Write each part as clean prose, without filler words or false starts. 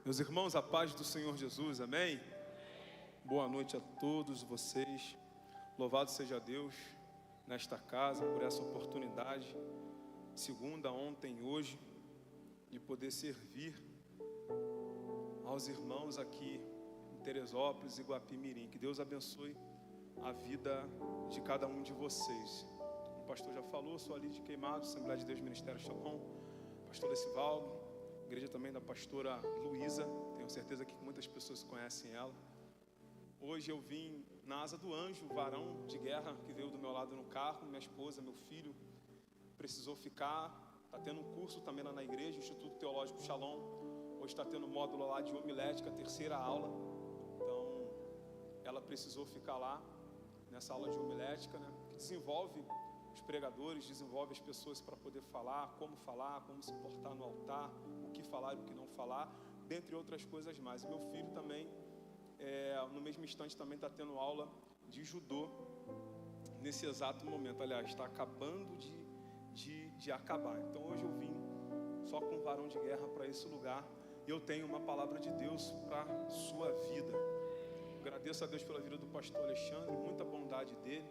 Meus irmãos, a paz do Senhor Jesus, amém? Boa noite a todos vocês. Louvado seja Deus nesta casa por essa oportunidade, segunda, ontem e hoje, de poder servir aos irmãos aqui em Teresópolis e Guapimirim. Que Deus abençoe a vida de cada um de vocês. O pastor já falou, sou ali de Queimados, Assembleia de Deus Ministério Shalom, pastor Esivaldo, igreja também da pastora Luísa, tenho certeza que muitas pessoas conhecem ela. Hoje eu vim na asa do anjo, o varão de guerra que veio do meu lado no carro, minha esposa, meu filho, precisou ficar, está tendo um curso também lá na igreja, Instituto Teológico Shalom, hoje está tendo um módulo lá de homilética, terceira aula, então ela precisou ficar lá, nessa aula de homilética, né, que desenvolve os pregadores, desenvolve as pessoas para poder falar, como se portar no altar, o que falar e o que não falar, dentre outras coisas mais. E meu filho também, no mesmo instante, também está tendo aula de judô, nesse exato momento, aliás, está acabando de acabar. Então hoje eu vim só com um varão de guerra para esse lugar, e eu tenho uma palavra de Deus para a sua vida. Agradeço a Deus pela vida do pastor Alexandre, muita bondade dele,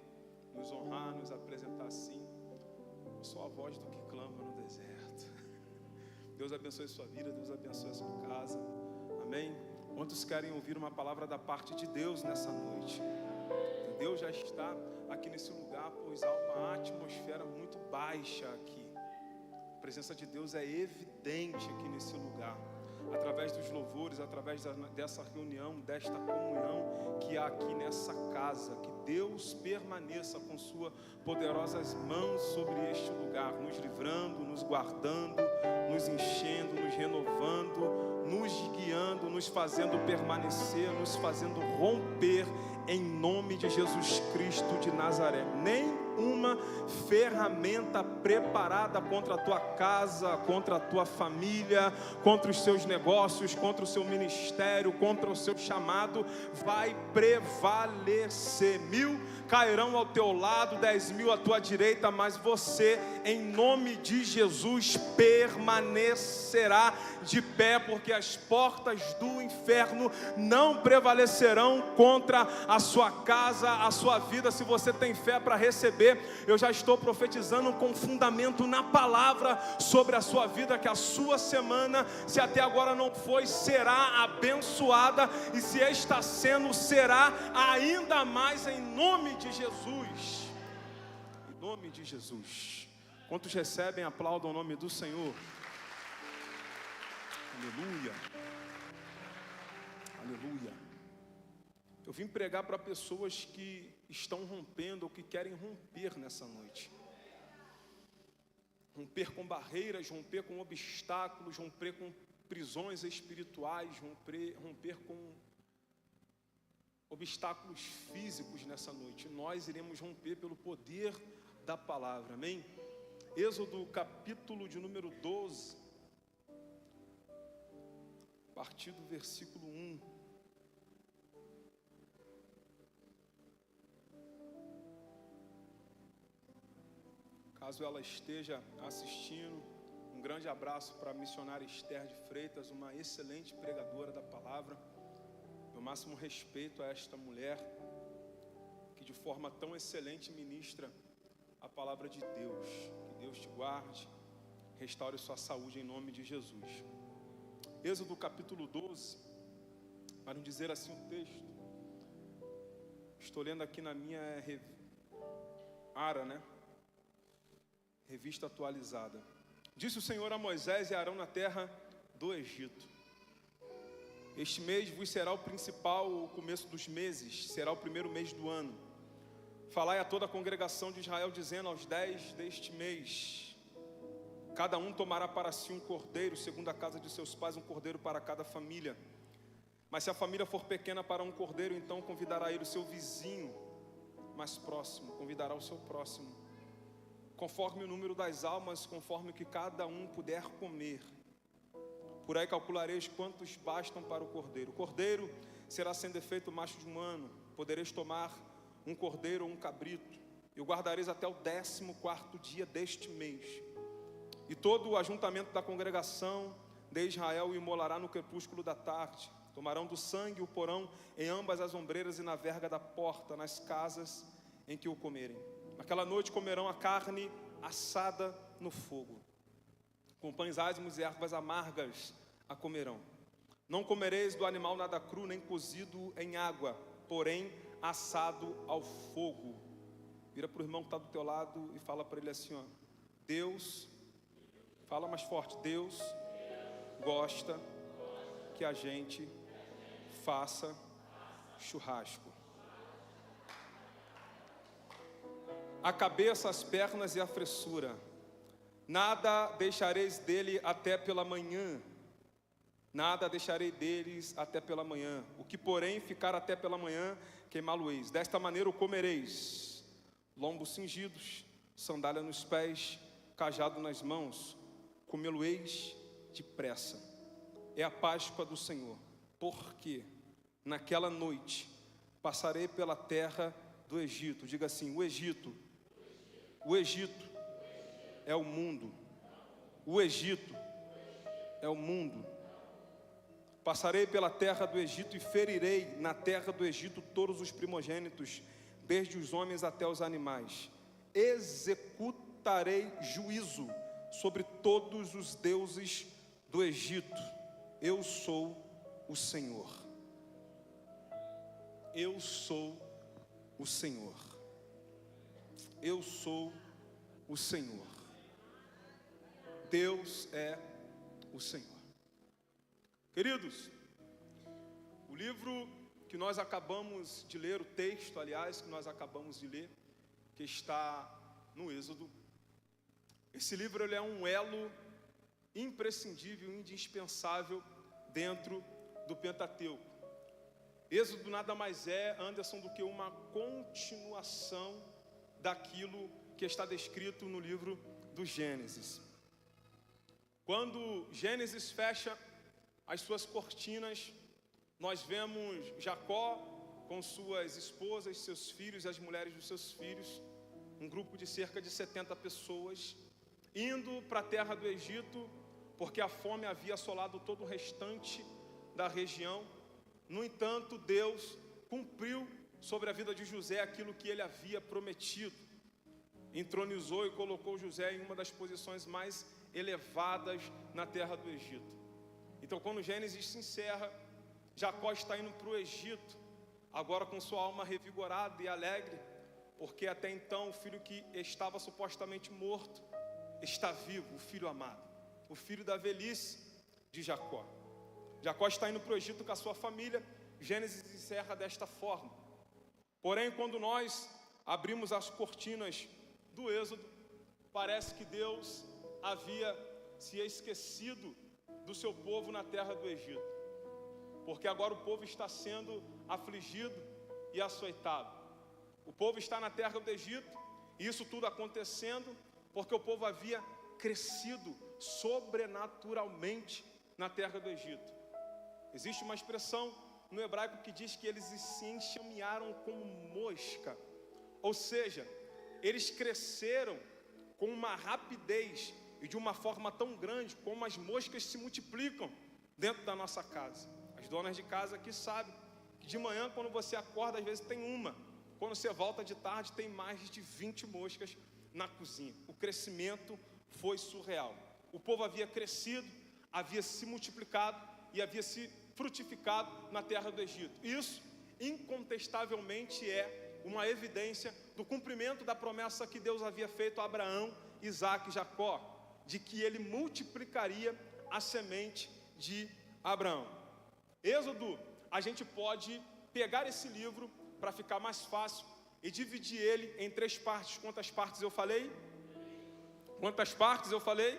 nos honrar, nos apresentar assim. Eu sou a voz do que clama no deserto. Deus abençoe a sua vida, Deus abençoe a sua casa. Amém? Quantos querem ouvir uma palavra da parte de Deus nessa noite? Deus já está aqui nesse lugar, pois há uma atmosfera muito baixa aqui. A presença de Deus é evidente aqui nesse lugar. Através dos louvores, através dessa reunião, desta comunhão que há aqui nessa casa, que Deus permaneça com suas poderosas mãos sobre este lugar, nos livrando, nos guardando, nos enchendo, nos renovando, nos guiando, nos fazendo permanecer, nos fazendo romper em nome de Jesus Cristo de Nazaré. Nenhuma ferramenta preparada contra a tua casa, contra a tua família, contra os seus negócios, contra o seu ministério, contra o seu chamado, vai prevalecer. 1000 cairão ao teu lado, 10.000 à tua direita, mas você, em nome de Jesus, permanecerá de pé, porque as portas do inferno não prevalecerão contra a sua casa, a sua vida. Se você tem fé para receber, eu já estou profetizando com fundamento na palavra sobre a sua vida, que a sua semana, se até agora não foi, será abençoada, e se está sendo, será ainda mais, em nome de Jesus. Em nome de Jesus. Quantos recebem, aplaudam o nome do Senhor. Aleluia. Aleluia. Eu vim pregar para pessoas que estão rompendo ou que querem romper nessa noite. Romper com barreiras, romper com obstáculos, romper com prisões espirituais, romper com obstáculos físicos nessa noite. Nós iremos romper pelo poder da palavra, amém? Êxodo capítulo de número 12, a partir do versículo 1. Caso ela esteja assistindo, um grande abraço para a missionária Esther de Freitas, uma excelente pregadora da palavra. Meu máximo respeito a esta mulher, que de forma tão excelente ministra a palavra de Deus. Que Deus te guarde, restaure sua saúde em nome de Jesus. Êxodo capítulo 12, para não dizer assim o texto, estou lendo aqui na minha revista atualizada. Disse o Senhor a Moisés e a Arão na terra do Egito: este mês vos será o principal, o começo dos meses, será o primeiro mês do ano. Falai a toda a congregação de Israel, dizendo: aos 10 deste mês, cada um tomará para si um cordeiro, segundo a casa de seus pais, um cordeiro para cada família. Mas se a família for pequena para um cordeiro, então convidará ele o seu vizinho mais próximo, convidará o seu próximo, conforme o número das almas, conforme o que cada um puder comer. Por aí calculareis quantos bastam para o cordeiro. O cordeiro será sem defeito macho de um ano. Podereis tomar um cordeiro ou um cabrito, e o guardareis até o 14º dia deste mês. E todo o ajuntamento da congregação de Israel o imolará no crepúsculo da tarde. Tomarão do sangue o porão em ambas as ombreiras e na verga da porta, nas casas em que o comerem. Naquela noite comerão a carne assada no fogo. Com pães ázimos e ervas amargas a comerão. Não comereis do animal nada cru, nem cozido em água, porém assado ao fogo. Vira para o irmão que está do teu lado e fala para ele assim, ó: Deus, fala mais forte, Deus gosta que a gente faça churrasco. A cabeça, as pernas e a fressura, nada deixareis dele até pela manhã. Nada deixarei deles até pela manhã. O que porém ficar até pela manhã, queimá-lo-eis. Desta maneira o comereis: lombos cingidos, sandália nos pés, cajado nas mãos. Comê-lo-eis depressa. É a Páscoa do Senhor. Porque naquela noite passarei pela terra do Egito. Diga assim: o Egito. O Egito é o mundo. O Egito é o mundo. Passarei pela terra do Egito e ferirei na terra do Egito todos os primogênitos, desde os homens até os animais. Executarei juízo sobre todos os deuses do Egito. Eu sou o Senhor. Eu sou o Senhor. Eu sou o Senhor. Deus é o Senhor. Queridos, o livro que nós acabamos de ler, o texto, aliás, que nós acabamos de ler, que está no Êxodo, esse livro ele é um elo imprescindível, indispensável dentro do Pentateuco. Êxodo nada mais é, Anderson, do que uma continuação daquilo que está descrito no livro do Gênesis. Quando Gênesis fecha as suas cortinas, nós vemos Jacó com suas esposas, seus filhos e as mulheres dos seus filhos, um grupo de cerca de 70 pessoas, indo para a terra do Egito, porque a fome havia assolado todo o restante da região. No entanto, Deus cumpriu sobre a vida de José aquilo que ele havia prometido. Entronizou e colocou José em uma das posições mais elevadas na terra do Egito. Então, quando Gênesis se encerra, Jacó está indo para o Egito, agora com sua alma revigorada e alegre, porque até então o filho que estava supostamente morto está vivo, o filho amado, o filho da velhice de Jacó. Jacó está indo para o Egito com a sua família. Gênesis encerra desta forma. Porém, quando nós abrimos as cortinas do Êxodo, parece que Deus havia se esquecido do seu povo na terra do Egito, porque agora o povo está sendo afligido e açoitado. O povo está na terra do Egito, e isso tudo acontecendo porque o povo havia crescido sobrenaturalmente na terra do Egito. Existe uma expressão no hebraico que diz que eles se enxamearam como mosca, ou seja, eles cresceram com uma rapidez e de uma forma tão grande como as moscas se multiplicam dentro da nossa casa. As donas de casa aqui sabem que de manhã, quando você acorda, às vezes tem uma. Quando você volta de tarde, tem mais de 20 moscas na cozinha. O crescimento foi surreal. O povo havia crescido, havia se multiplicado e havia se frutificado na terra do Egito. Isso, incontestavelmente, é uma evidência do cumprimento da promessa que Deus havia feito a Abraão, Isaque e Jacó, de que ele multiplicaria a semente de Abraão. Êxodo, a gente pode pegar esse livro para ficar mais fácil e dividir ele em 3 partes. Quantas partes eu falei? Quantas partes eu falei?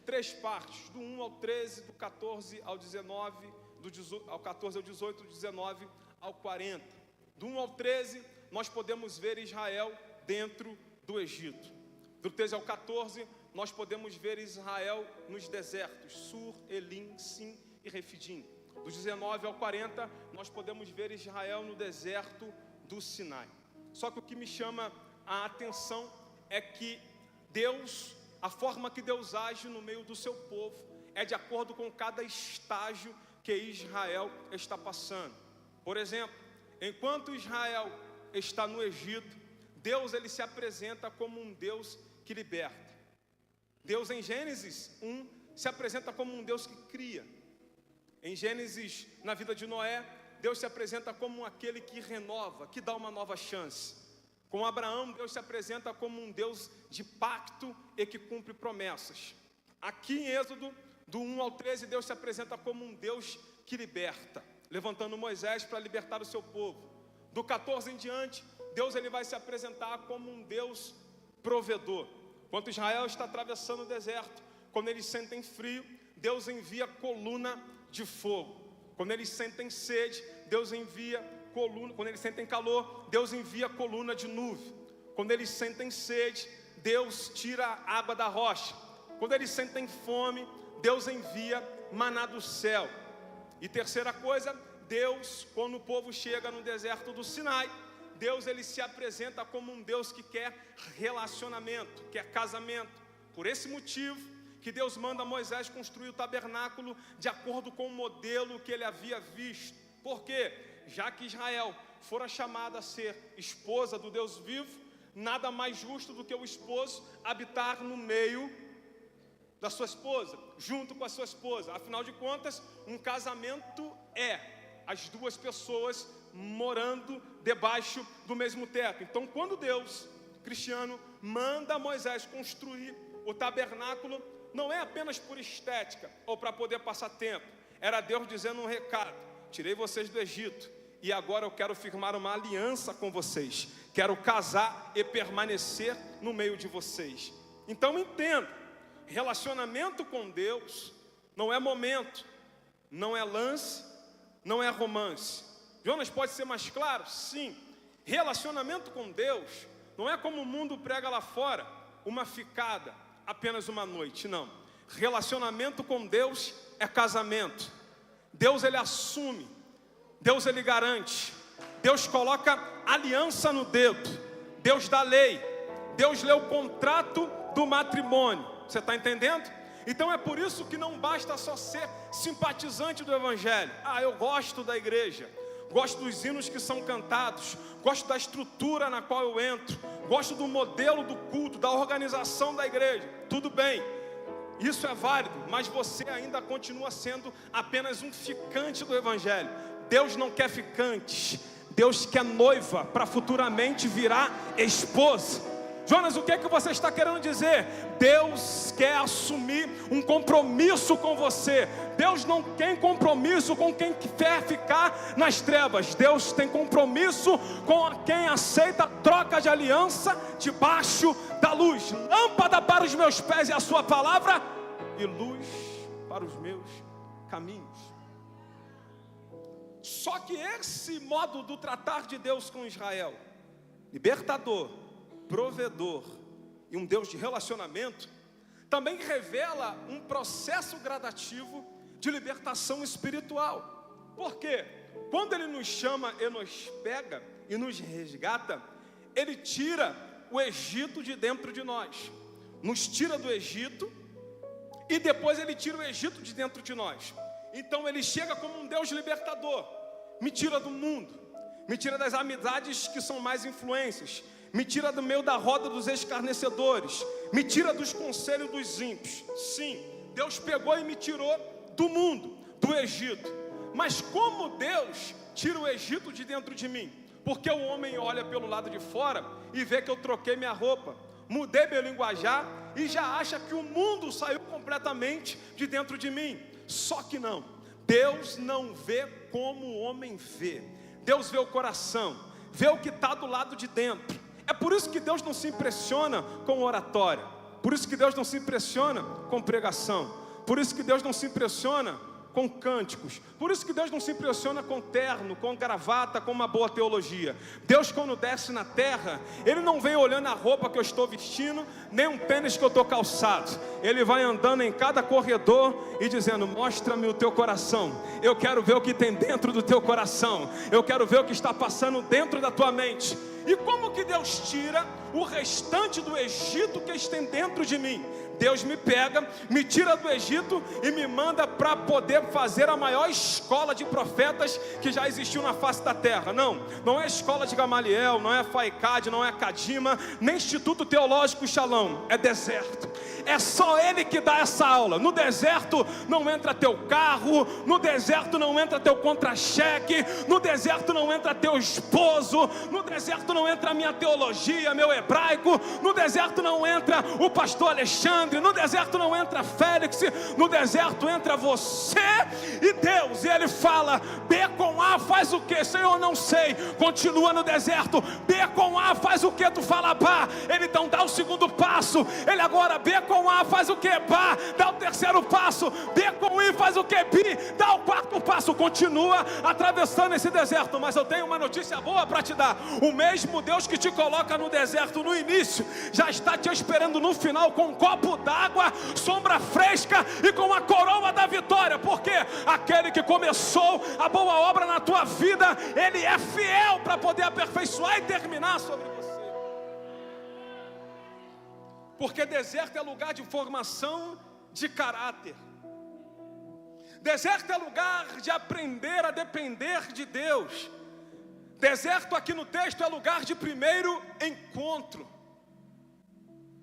3 partes, do 1 ao 13, do 14 ao 19, ao 14 ao 18, do 19 ao 40. Do 1 ao 13, nós podemos ver Israel dentro do Egito. Do 13 ao 14, nós podemos ver Israel nos desertos, Sur, Elim, Sim e Refidim. Do 19 ao 40, nós podemos ver Israel no deserto do Sinai. Só que o que me chama a atenção é que Deus, a forma que Deus age no meio do seu povo, é de acordo com cada estágio que Israel está passando. Por exemplo, enquanto Israel está no Egito, Deus ele se apresenta como um Deus que liberta. Deus em Gênesis 1 se apresenta como um Deus que cria. Em Gênesis, na vida de Noé, Deus se apresenta como aquele que renova, que dá uma nova chance. Com Abraão, Deus se apresenta como um Deus de pacto e que cumpre promessas. Aqui em Êxodo, do 1 ao 13, Deus se apresenta como um Deus que liberta, levantando Moisés para libertar o seu povo. Do 14 em diante, Deus ele vai se apresentar como um Deus provedor. Quando Israel está atravessando o deserto, quando eles sentem frio, Deus envia coluna de fogo. Quando eles sentem sede, Deus envia coluna. Quando eles sentem calor, Deus envia coluna de nuvem. Quando eles sentem sede, Deus tira a água da rocha. Quando eles sentem fome, Deus envia maná do céu. E terceira coisa, Deus, quando o povo chega no deserto do Sinai, Deus ele se apresenta como um Deus que quer relacionamento, quer casamento. Por esse motivo que Deus manda Moisés construir o tabernáculo de acordo com o modelo que ele havia visto. Por quê? Já que Israel fora chamada a ser esposa do Deus vivo, nada mais justo do que o esposo habitar no meio da sua esposa, junto com a sua esposa. Afinal de contas, um casamento é as duas pessoas morando debaixo do mesmo teto. Então, quando Deus, cristiano, manda Moisés construir o tabernáculo, não é apenas por estética ou para poder passar tempo. Era Deus dizendo um recado: tirei vocês do Egito e agora eu quero firmar uma aliança com vocês. Quero casar e permanecer no meio de vocês. Então entenda, relacionamento com Deus não é momento, não é lance, não é romance. Jonas, pode ser mais claro? Sim. Relacionamento com Deus não é como o mundo prega lá fora, uma ficada, apenas uma noite, não. Relacionamento com Deus é casamento. Deus ele assume, Deus ele garante, Deus coloca aliança no dedo, Deus dá lei, Deus lê o contrato do matrimônio. Você está entendendo? Então é por isso que não basta só ser simpatizante do Evangelho. Eu gosto da igreja, gosto dos hinos que são cantados, gosto da estrutura na qual eu entro, gosto do modelo do culto, da organização da igreja. Tudo bem, isso é válido, mas você ainda continua sendo apenas um ficante do Evangelho. Deus não quer ficantes, Deus quer noiva para futuramente virar esposa. Jonas, o que é que você está querendo dizer? Deus quer assumir um compromisso com você. Deus não tem compromisso com quem quer ficar nas trevas. Deus tem compromisso com quem aceita troca de aliança debaixo da luz. Lâmpada para os meus pés é a sua palavra e luz para os meus caminhos. Só que esse modo do tratar de Deus com Israel, libertador, provedor e um Deus de relacionamento, também revela um processo gradativo de libertação espiritual. Por quê? Quando Ele nos chama e nos pega e nos resgata, Ele tira o Egito de dentro de nós, nos tira do Egito e depois Ele tira o Egito de dentro de nós. Então Ele chega como um Deus libertador, me tira do mundo, me tira das amizades que são mais influências, me tira do meio da roda dos escarnecedores, me tira dos conselhos dos ímpios. Sim, Deus pegou e me tirou do mundo, do Egito. Mas como Deus tira o Egito de dentro de mim? Porque o homem olha pelo lado de fora e vê que eu troquei minha roupa, mudei meu linguajar e já acha que o mundo saiu completamente de dentro de mim. Só que não, Deus não vê como o homem vê. Deus vê o coração, vê o que está do lado de dentro. É por isso que Deus não se impressiona com oratória, por isso que Deus não se impressiona com pregação, por isso que Deus não se impressiona com cânticos, por isso que Deus não se impressiona com terno, com gravata, com uma boa teologia. Deus, quando desce na terra, Ele não vem olhando a roupa que eu estou vestindo, nem um tênis que eu estou calçado. Ele vai andando em cada corredor e dizendo: mostra-me o teu coração, eu quero ver o que tem dentro do teu coração, eu quero ver o que está passando dentro da tua mente. E como que Deus tira o restante do Egito que tem dentro de mim? Deus me pega, me tira do Egito e me manda para poder fazer a maior escola de profetas que já existiu na face da terra. Não é a escola de Gamaliel, não é a FAICAD, não é a Cadima, nem Instituto Teológico Shalom, é deserto. É só Ele que dá essa aula. No deserto não entra teu carro, no deserto não entra teu contra-cheque, no deserto não entra teu esposo, no deserto não entra a minha teologia, meu hebraico, no deserto não entra o pastor Alexandre, no deserto não entra Félix, no deserto entra você e Deus. E Ele fala: B com A faz o que? Senhor, não sei. Continua no deserto. B com A faz o que? Tu fala Bá. Ele então dá o segundo passo. Ele agora B com A faz o que? Bá. Dá o terceiro passo. B com I faz o que? Bi. Dá o quarto passo. Continua atravessando esse deserto. Mas eu tenho uma notícia boa para te dar. O mesmo Deus que te coloca no deserto no início já está te esperando no final com um copo d'água, sombra fresca e com a coroa da vitória. Porque aquele que começou a boa obra na tua vida, Ele é fiel para poder aperfeiçoar e terminar sobre você. Porque deserto é lugar de formação de caráter. Deserto é lugar de aprender a depender de Deus. Deserto aqui no texto é lugar de primeiro encontro.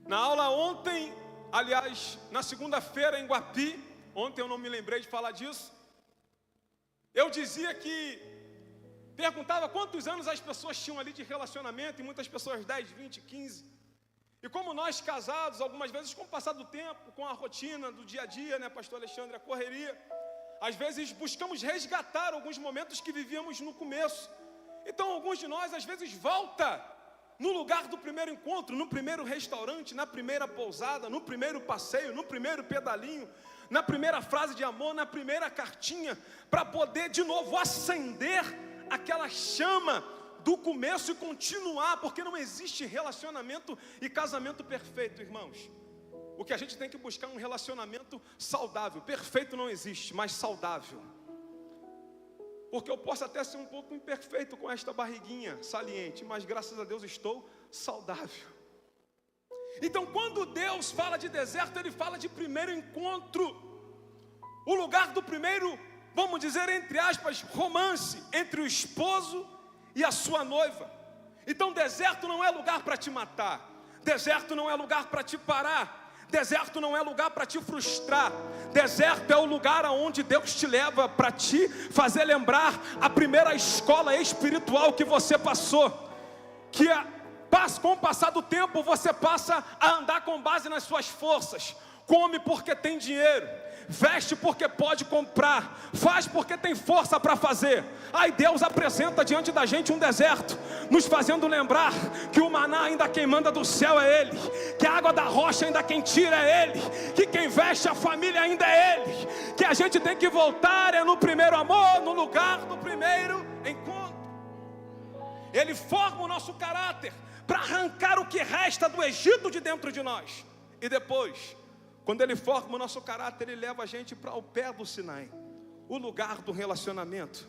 Na aula ontem, aliás, na segunda-feira em Guapi, ontem eu não me lembrei de falar disso, eu dizia que, perguntava quantos anos as pessoas tinham ali de relacionamento, e muitas pessoas 10, 20, 15. E como nós casados, algumas vezes com o passar do tempo, com a rotina do dia a dia, né, pastor Alexandre, a correria, às vezes buscamos resgatar alguns momentos que vivíamos no começo. Então alguns de nós às vezes volta no lugar do primeiro encontro, no primeiro restaurante, na primeira pousada, no primeiro passeio, no primeiro pedalinho, na primeira frase de amor, na primeira cartinha, para poder de novo acender aquela chama do começo e continuar, porque não existe relacionamento e casamento perfeito, irmãos. O que a gente tem que buscar é um relacionamento saudável. Perfeito não existe, mas saudável. Porque eu posso até ser um pouco imperfeito com esta barriguinha saliente, mas graças a Deus estou saudável. Então quando Deus fala de deserto, Ele fala de primeiro encontro. O lugar do primeiro, vamos dizer entre aspas, romance entre o esposo e a sua noiva. Então deserto não é lugar para te matar. Deserto não é lugar para te parar. Deserto não é lugar para te frustrar. Deserto é o lugar aonde Deus te leva para te fazer lembrar a primeira escola espiritual que você passou. Que com o passar do tempo você passa a andar com base nas suas forças. Come porque tem dinheiro, veste porque pode comprar, faz porque tem força para fazer. Aí Deus apresenta diante da gente um deserto, nos fazendo lembrar que o maná ainda quem manda do céu é Ele, que a água da rocha ainda quem tira é Ele, que quem veste a família ainda é Ele, que a gente tem que voltar no primeiro amor, no lugar do primeiro encontro. Ele forma o nosso caráter para arrancar o que resta do Egito de dentro de nós. E depois, quando Ele forma o nosso caráter, Ele leva a gente para o pé do Sinai, o lugar do relacionamento.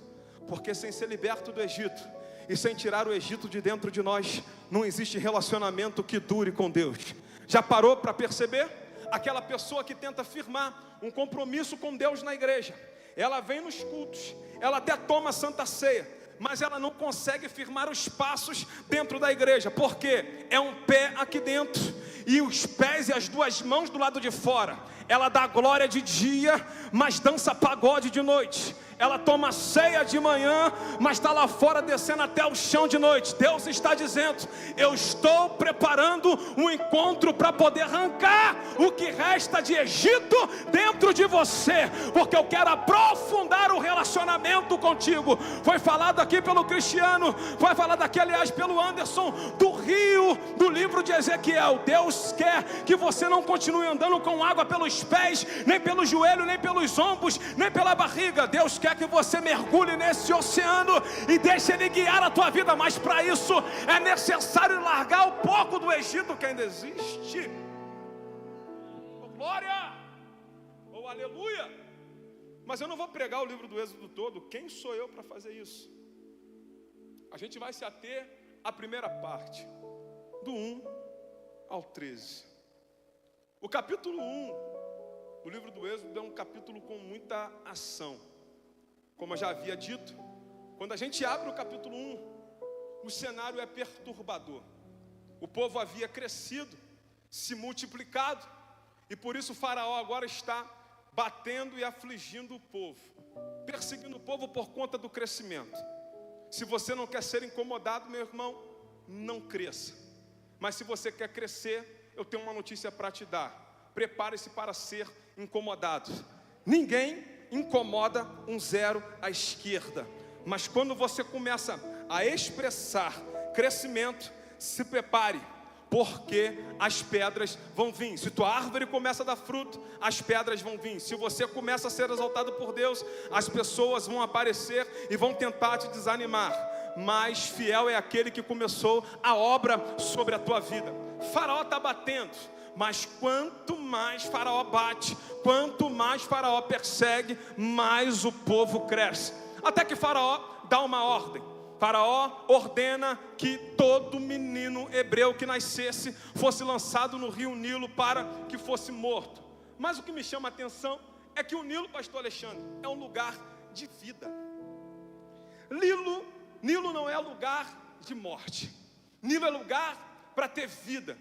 Porque sem ser liberto do Egito e sem tirar o Egito de dentro de nós, não existe relacionamento que dure com Deus. Já parou para perceber? Aquela pessoa que tenta firmar um compromisso com Deus na igreja, ela vem nos cultos, ela até toma a Santa Ceia, mas ela não consegue firmar os passos dentro da igreja. Por quê? É um pé aqui dentro e os pés e as duas mãos do lado de fora. Ela dá glória de dia, mas dança pagode de noite. Ela toma ceia de manhã, mas está lá fora descendo até o chão de noite. Deus está dizendo: eu estou preparando um encontro para poder arrancar o que resta de Egito dentro de você, porque eu quero aprofundar o relacionamento contigo. Foi falado aqui pelo Cristiano, foi falado aqui aliás pelo Anderson, do rio do livro de Ezequiel. Deus quer que você não continue andando com água pelos pés, nem pelo joelho, nem pelos ombros, nem pela barriga. Deus quer que você mergulhe nesse oceano e deixe Ele guiar a tua vida, mas para isso é necessário largar o pouco do Egito que ainda existe. Oh, glória! Oh, aleluia! Mas eu não vou pregar o livro do Êxodo todo. Quem sou eu para fazer isso? A gente vai se ater à primeira parte, do 1 ao 13. O capítulo 1 do livro do Êxodo é um capítulo com muita ação. Como eu já havia dito, quando a gente abre o capítulo 1, o cenário é perturbador. O povo havia crescido, se multiplicado, e por isso o faraó agora está batendo e afligindo o povo, perseguindo o povo por conta do crescimento. Se você não quer ser incomodado, meu irmão, não cresça. Mas se você quer crescer, eu tenho uma notícia para te dar. Prepare-se para ser incomodado. Ninguém incomoda um zero à esquerda. Mas quando você começa a expressar crescimento, se prepare, porque as pedras vão vir. Se tua árvore começa a dar fruto, as pedras vão vir. Se você começa a ser exaltado por Deus, as pessoas vão aparecer e vão tentar te desanimar. Mas fiel é aquele que começou a obra sobre a tua vida. Faraó está batendo, mas quanto mais Faraó bate, quanto mais Faraó persegue, mais o povo cresce. Até que Faraó dá uma ordem. Faraó ordena que todo menino hebreu que nascesse fosse lançado no rio Nilo para que fosse morto. Mas o que me chama a atenção é que o Nilo, pastor Alexandre, é um lugar de vida. Nilo não é lugar de morte. Nilo é lugar para ter vida.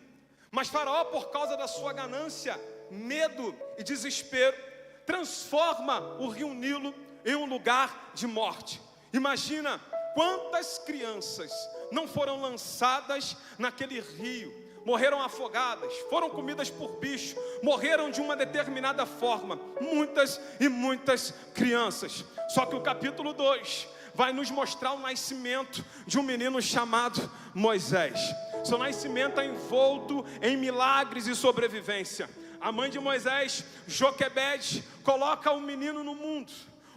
Mas Faraó, por causa da sua ganância, medo e desespero, transforma o rio Nilo em um lugar de morte. Imagina quantas crianças não foram lançadas naquele rio, morreram afogadas, foram comidas por bicho, morreram de uma determinada forma. Muitas e muitas crianças. Só que o capítulo 2 vai nos mostrar o nascimento de um menino chamado Moisés. Seu nascimento é envolto em milagres e sobrevivência. A mãe de Moisés, Joquebede, coloca o menino no mundo.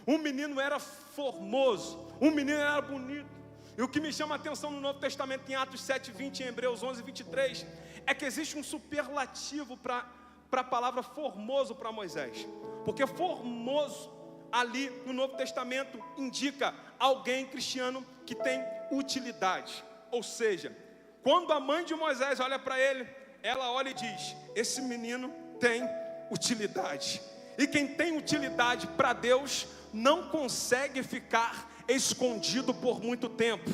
O menino era formoso, o menino era bonito. E o que me chama a atenção no Novo Testamento, em Atos 7:20, em Hebreus 11:23, é que existe um superlativo para a palavra formoso para Moisés. Porque formoso ali no Novo Testamento indica alguém cristiano que tem utilidade. Ou seja, quando a mãe de Moisés olha para ele, ela olha e diz: esse menino tem utilidade. E quem tem utilidade para Deus não consegue ficar escondido por muito tempo.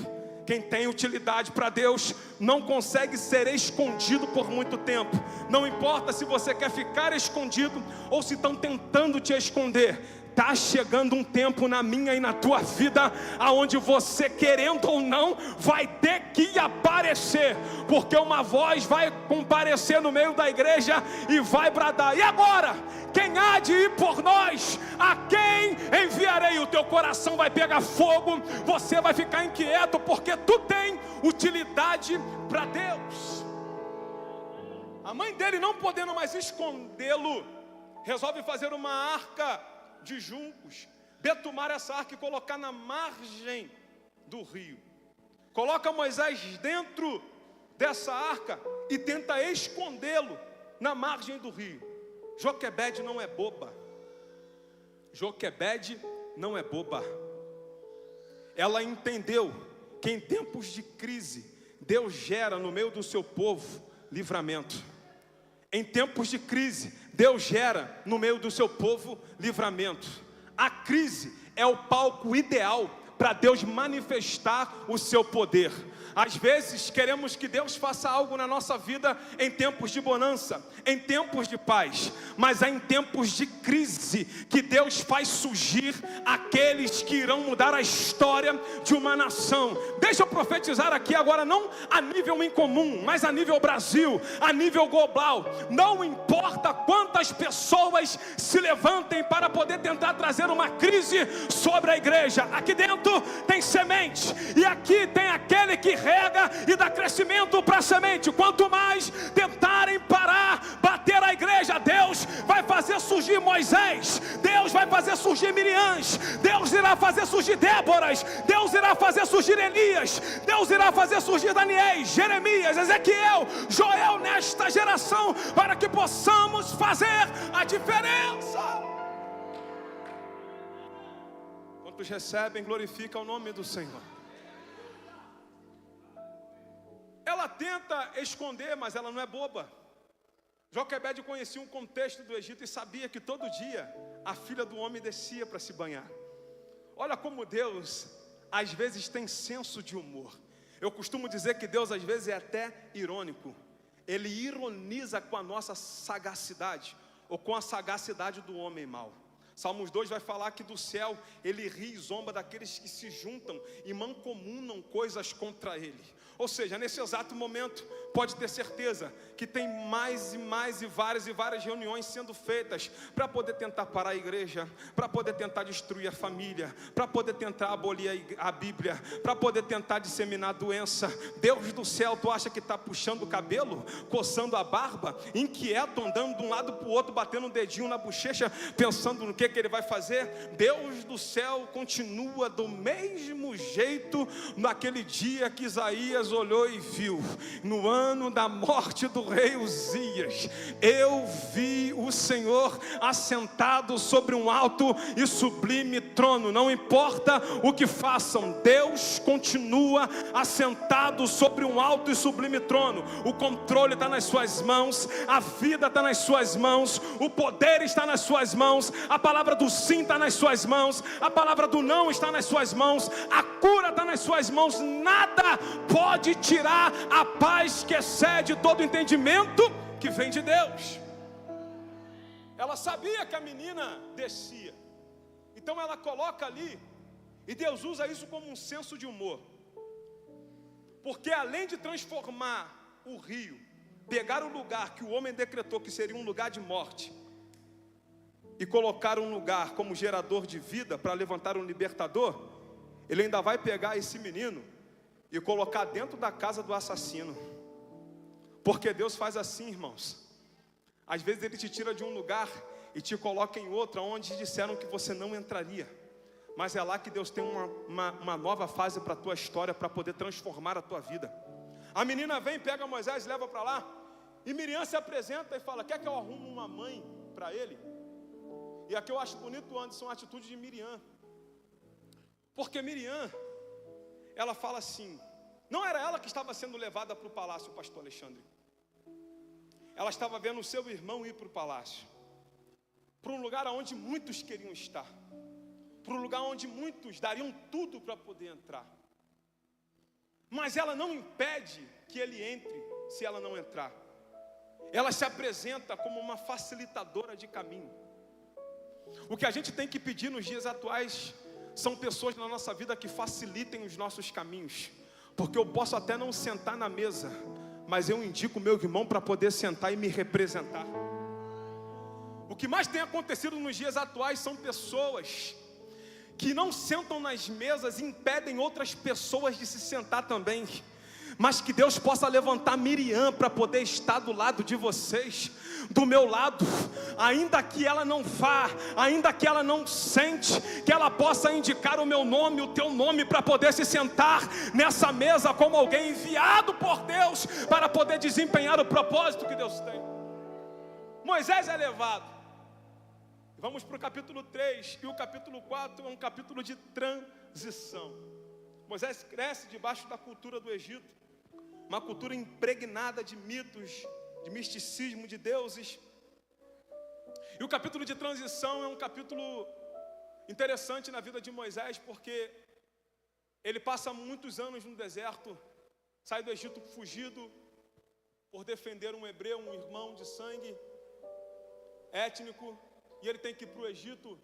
Quem tem utilidade para Deus não consegue ser escondido por muito tempo. Não importa se você quer ficar escondido ou se estão tentando te esconder. Está chegando um tempo na minha e na tua vida, aonde você, querendo ou não, vai ter que aparecer, porque uma voz vai comparecer no meio da igreja e vai bradar: e agora? Quem há de ir por nós? A quem enviarei? O teu coração vai pegar fogo, você vai ficar inquieto, porque tu tem utilidade para Deus. A mãe dele, não podendo mais escondê-lo, resolve fazer uma arca de juncos, betumar essa arca e colocar na margem do rio. Coloca Moisés dentro dessa arca e tenta escondê-lo na margem do rio. Joquebede não é boba. Joquebede não é boba. Ela entendeu que em tempos de crise, Deus gera no meio do seu povo livramento. Em tempos de crise, Deus gera no meio do seu povo livramento. A crise é o palco ideal para Deus manifestar o seu poder. Às vezes queremos que Deus faça algo na nossa vida em tempos de bonança, em tempos de paz, mas é em tempos de crise que Deus faz surgir aqueles que irão mudar a história de uma nação. Deixa eu profetizar aqui agora, não a nível incomum, mas a nível Brasil, a nível global. Não importa quantas pessoas se levantem para poder tentar trazer uma crise sobre a igreja, aqui dentro tem semente, e aqui tem aquele que rega e dá crescimento para a semente. Quanto mais tentarem parar, bater a igreja, Deus vai fazer surgir Moisés, Deus vai fazer surgir Miriams, Deus irá fazer surgir Déboras, Deus irá fazer surgir Elias, Deus irá fazer surgir Daniel, Jeremias, Ezequiel, Joel nesta geração, para que possamos fazer a diferença. Quantos recebem, glorifica o nome do Senhor. Ela tenta esconder, mas ela não é boba. Joquebede conhecia um contexto do Egito e sabia que todo dia a filha do homem descia para se banhar. Olha como Deus às vezes tem senso de humor. Eu costumo dizer que Deus às vezes é até irônico. Ele ironiza com a nossa sagacidade, ou com a sagacidade do homem mau. Salmos 2 vai falar que do céu ele ri e zomba daqueles que se juntam e mancomunam coisas contra ele. Ou seja, nesse exato momento, pode ter certeza que tem mais e várias reuniões sendo feitas para poder tentar parar a igreja, para poder tentar destruir a família, para poder tentar abolir a Bíblia, para poder tentar disseminar a doença. Deus do céu, tu acha que está puxando o cabelo, coçando a barba, inquieto, andando de um lado para o outro, batendo um dedinho na bochecha, pensando no que ele vai fazer? Deus do céu continua do mesmo jeito naquele dia que Isaías olhou e viu, no ano da morte do rei Uzias, eu vi o Senhor assentado sobre um alto e sublime trono. Não importa o que façam, Deus continua assentado sobre um alto e sublime trono. O controle está nas suas mãos, a vida está nas suas mãos, o poder está nas suas mãos, a palavra do sim está nas suas mãos, a palavra do não está nas suas mãos, a cura está nas suas mãos. Nada pode tirar a paz que excede todo entendimento que vem de Deus. Ela sabia que a menina descia, então ela coloca ali, e Deus usa isso como um senso de humor, porque além de transformar o rio, pegar o lugar que o homem decretou que seria um lugar de morte, e colocar um lugar como gerador de vida para levantar um libertador, ele ainda vai pegar esse menino e colocar dentro da casa do assassino. Porque Deus faz assim, irmãos. Às vezes Ele te tira de um lugar e te coloca em outro, onde disseram que você não entraria. Mas é lá que Deus tem uma nova fase para a tua história, para poder transformar a tua vida. A menina vem, pega Moisés, leva para lá, e Miriam se apresenta e fala: quer que eu arrume uma mãe para ele? E aqui eu acho bonito, Anderson, a atitude de Miriam. Porque Miriam, ela fala assim, não era ela que estava sendo levada para o palácio, pastor Alexandre. Ela estava vendo o seu irmão ir para o palácio, para um lugar onde muitos queriam estar, para um lugar onde muitos dariam tudo para poder entrar. Mas ela não impede que ele entre se ela não entrar. Ela se apresenta como uma facilitadora de caminho. O que a gente tem que pedir nos dias atuais são pessoas na nossa vida que facilitem os nossos caminhos. Porque eu posso até não sentar na mesa, mas eu indico o meu irmão para poder sentar e me representar. O que mais tem acontecido nos dias atuais são pessoas que não sentam nas mesas e impedem outras pessoas de se sentar também. Mas que Deus possa levantar Miriam para poder estar do lado de vocês, do meu lado, ainda que ela não vá, ainda que ela não sente, que ela possa indicar o meu nome, o teu nome, para poder se sentar nessa mesa como alguém enviado por Deus para poder desempenhar o propósito que Deus tem. Moisés é levado. Vamos para o capítulo 3, e o capítulo 4 é um capítulo de transição. Moisés cresce debaixo da cultura do Egito, uma cultura impregnada de mitos, de misticismo, de deuses. E o capítulo de transição é um capítulo interessante na vida de Moisés, porque ele passa muitos anos no deserto, sai do Egito fugido por defender um hebreu, um irmão de sangue étnico, e ele tem que ir para o Egito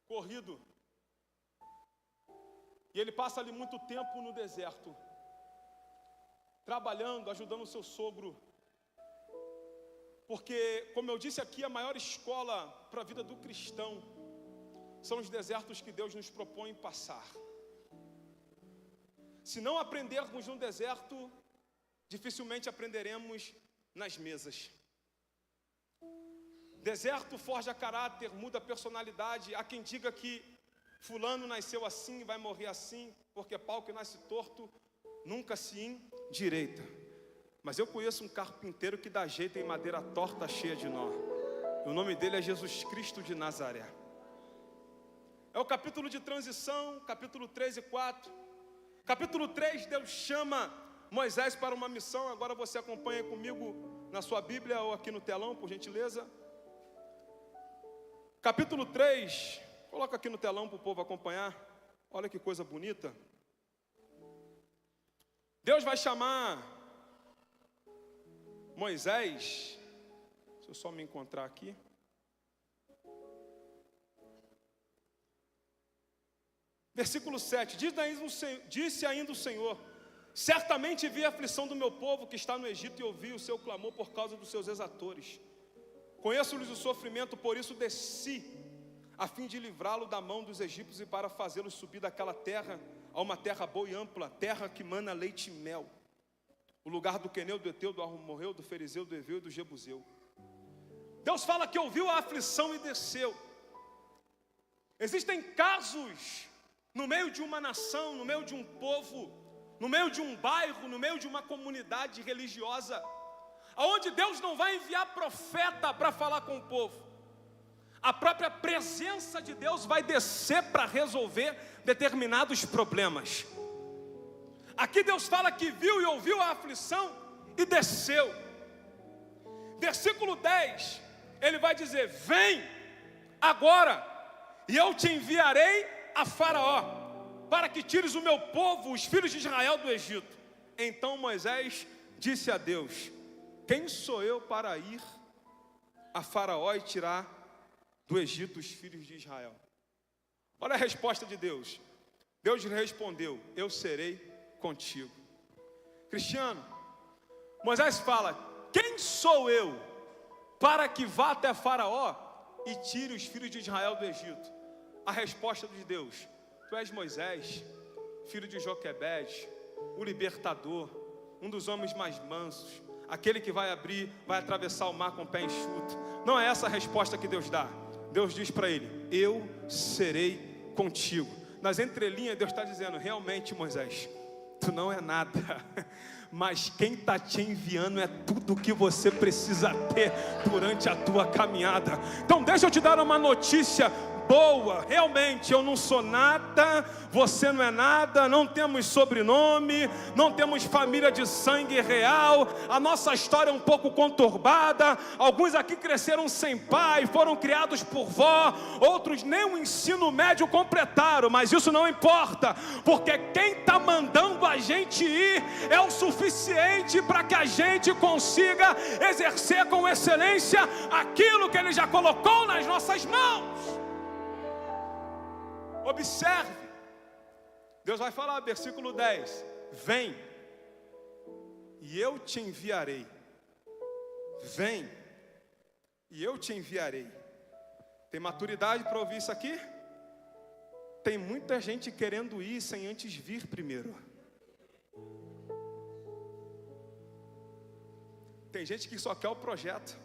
corrido. E ele passa ali muito tempo no deserto, trabalhando, ajudando o seu sogro. Porque, como eu disse aqui, a maior escola para a vida do cristão são os desertos que Deus nos propõe passar. Se não aprendermos no deserto, dificilmente aprenderemos nas mesas. Deserto forja caráter, muda personalidade. Há quem diga que fulano nasceu assim e vai morrer assim, porque pau que nasce torto nunca se endireita. Mas eu conheço um carpinteiro que dá jeito em madeira torta cheia de nó. O nome dele é Jesus Cristo de Nazaré. É o capítulo de transição, capítulo 3 e 4. Capítulo 3, Deus chama Moisés para uma missão. Agora você acompanha comigo na sua Bíblia ou aqui no telão, por gentileza. Capítulo 3, coloca aqui no telão para o povo acompanhar. Olha que coisa bonita. Deus vai chamar Moisés. Deixa eu só me encontrar aqui. Versículo 7, disse ainda o Senhor: certamente vi a aflição do meu povo que está no Egito e ouvi o seu clamor por causa dos seus exatores. Conheço-lhes o sofrimento, por isso desci, a fim de livrá-lo da mão dos egípcios e para fazê-los subir daquela terra a uma terra boa e ampla, terra que mana leite e mel, o lugar do queneu, do Eteu, do Amorreu, do Ferizeu, do Eveu e do Jebuseu. Deus fala que ouviu a aflição e desceu. Existem casos no meio de uma nação, no meio de um povo, no meio de um bairro, no meio de uma comunidade religiosa, aonde Deus não vai enviar profeta para falar com o povo. A própria presença de Deus vai descer para resolver determinados problemas. Aqui Deus fala que viu e ouviu a aflição e desceu. Versículo 10, ele vai dizer: vem agora, e eu te enviarei a Faraó, para que tires o meu povo, os filhos de Israel, do Egito. Então Moisés disse a Deus: quem sou eu para ir a Faraó e tirar do Egito os filhos de Israel? Olha a resposta de Deus. Deus lhe respondeu: eu serei contigo. Cristiano, Moisés fala: quem sou eu para que vá até Faraó e tire os filhos de Israel do Egito? A resposta de Deus: tu és Moisés, filho de Joquebede, o libertador, um dos homens mais mansos, aquele que vai atravessar o mar com o pé enxuto. Não é essa a resposta que Deus dá. Deus diz para ele: eu serei contigo. Nas entrelinhas Deus está dizendo: realmente, Moisés, tu não é nada, mas quem está te enviando é tudo que você precisa ter durante a tua caminhada. Então deixa eu te dar uma notícia boa. Realmente eu não sou nada, você não é nada, não temos sobrenome, não temos família de sangue real, a nossa história é um pouco conturbada, alguns aqui cresceram sem pai, foram criados por vó, outros nem o ensino médio completaram, mas isso não importa, porque quem está mandando a gente ir é o suficiente para que a gente consiga exercer com excelência aquilo que Ele já colocou nas nossas mãos. Observe, Deus vai falar, versículo 10: vem, e eu te enviarei. Vem, e eu te enviarei. Tem maturidade para ouvir isso aqui? Tem muita gente querendo ir sem antes vir primeiro. Tem gente que só quer o projeto,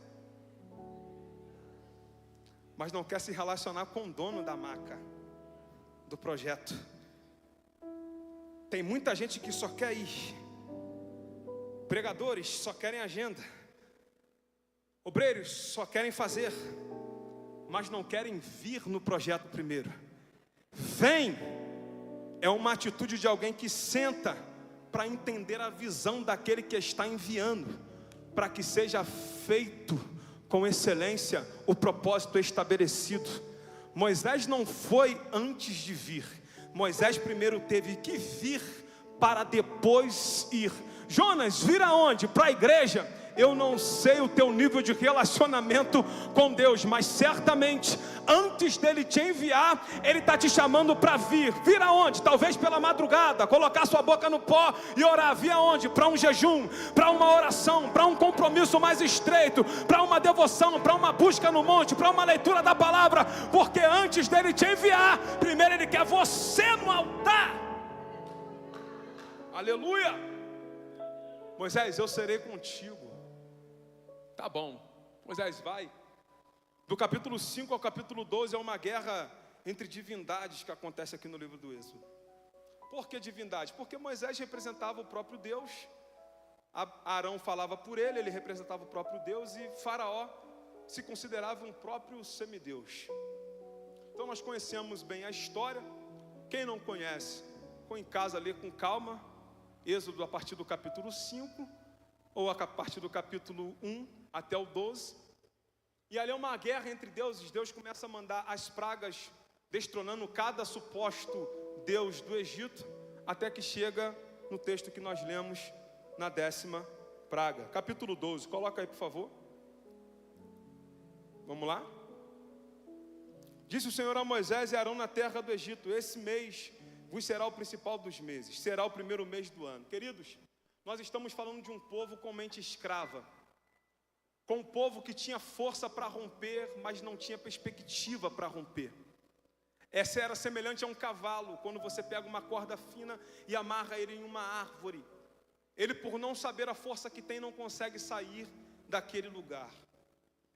mas não quer se relacionar com o dono da maca, do projeto. Tem muita gente que só quer ir. Pregadores só querem agenda. Obreiros só querem fazer, mas não querem vir no projeto primeiro. Vem é uma atitude de alguém que senta para entender a visão daquele que está enviando, para que seja feito com excelência o propósito estabelecido. Moisés não foi antes de vir. Moisés primeiro teve que vir para depois ir. Jonas, vir aonde? Para a igreja. Eu não sei o teu nível de relacionamento com Deus, mas certamente antes dele te enviar, Ele está te chamando para vir. Vir aonde? Talvez pela madrugada, colocar sua boca no pó e orar. Vir aonde? Para um jejum, para uma oração, para um compromisso mais estreito, para uma devoção, para uma busca no monte, para uma leitura da palavra. Porque antes dele te enviar, primeiro Ele quer você no altar. Aleluia. Moisés, eu serei contigo. Tá bom, Moisés vai. Do capítulo 5 ao capítulo 12 é uma guerra entre divindades que acontece aqui no livro do Êxodo. Por que divindade? Porque Moisés representava o próprio Deus, Arão falava por ele, ele representava o próprio Deus, e Faraó se considerava um próprio semideus. Então nós conhecemos bem a história. Quem não conhece, põe em casa, lê com calma Êxodo a partir do capítulo 5 ou a partir do capítulo 1 até o 12. E ali é uma guerra entre deuses. Deus começa a mandar as pragas, destronando cada suposto deus do Egito, até que chega no texto que nós lemos, na 10ª praga. Capítulo 12, coloca aí por favor. Vamos lá? Disse o Senhor a Moisés e Arão na terra do Egito: esse mês vos será o principal dos meses, será o primeiro mês do ano. Queridos, nós estamos falando de um povo com mente escrava, com um povo que tinha força para romper, mas não tinha perspectiva para romper. Essa era semelhante a um cavalo, quando você pega uma corda fina e amarra ele em uma árvore. Ele, por não saber a força que tem, não consegue sair daquele lugar.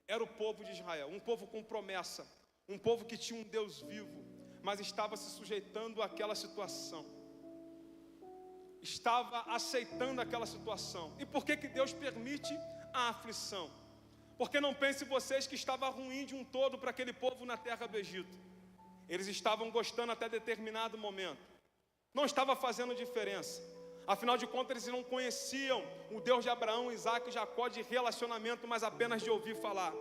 Era o povo de Israel, um povo com promessa, um povo que tinha um Deus vivo, mas estava se sujeitando àquela situação, estava aceitando aquela situação. E por que Deus permite a aflição? Porque não pense vocês que estava ruim de um todo para aquele povo na terra do Egito. Eles estavam gostando até determinado momento, não estava fazendo diferença. Afinal de contas, eles não conheciam o Deus de Abraão, Isaac e Jacó de relacionamento, mas apenas de ouvir falar.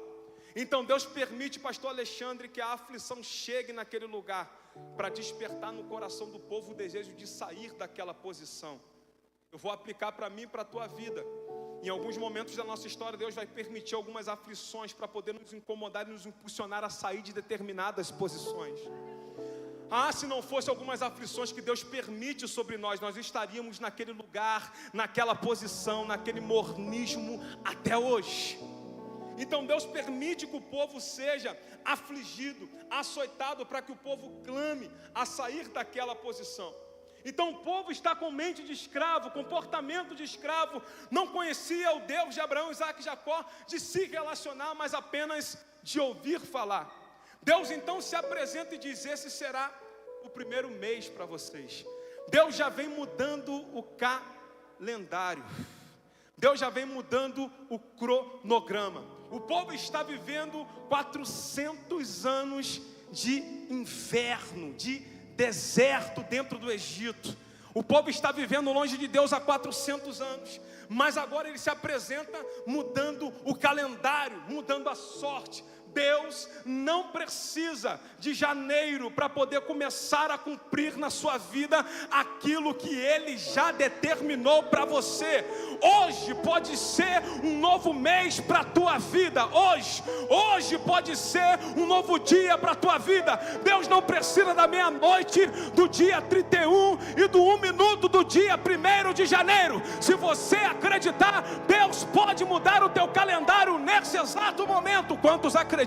Então Deus permite, pastor Alexandre, que a aflição chegue naquele lugar, para despertar no coração do povo o desejo de sair daquela posição. Eu vou aplicar para mim e para a tua vida. Em alguns momentos da nossa história, Deus vai permitir algumas aflições para poder nos incomodar e nos impulsionar a sair de determinadas posições. Se não fosse algumas aflições que Deus permite sobre nós, nós estaríamos naquele lugar, naquela posição, naquele mornismo até hoje. Então Deus permite que o povo seja afligido, açoitado, para que o povo clame a sair daquela posição. Então o povo está com mente de escravo, comportamento de escravo, não conhecia o Deus de Abraão, Isaac e Jacó, de se relacionar, mas apenas de ouvir falar. Deus então se apresenta e diz: esse será o primeiro mês para vocês. Deus já vem mudando o calendário, Deus já vem mudando o cronograma. O povo está vivendo 400 anos de inverno, de deserto dentro do Egito. O povo está vivendo longe de Deus há 400 anos, mas agora ele se apresenta mudando o calendário, mudando a sorte. Deus não precisa de janeiro para poder começar a cumprir na sua vida aquilo que Ele já determinou para você. Hoje pode ser um novo mês para a tua vida. Hoje pode ser um novo dia para a tua vida. Deus não precisa da meia-noite do dia 31 e do 1 minuto do dia 1º de janeiro. Se você acreditar, Deus pode mudar o teu calendário nesse exato momento. Quantos acreditam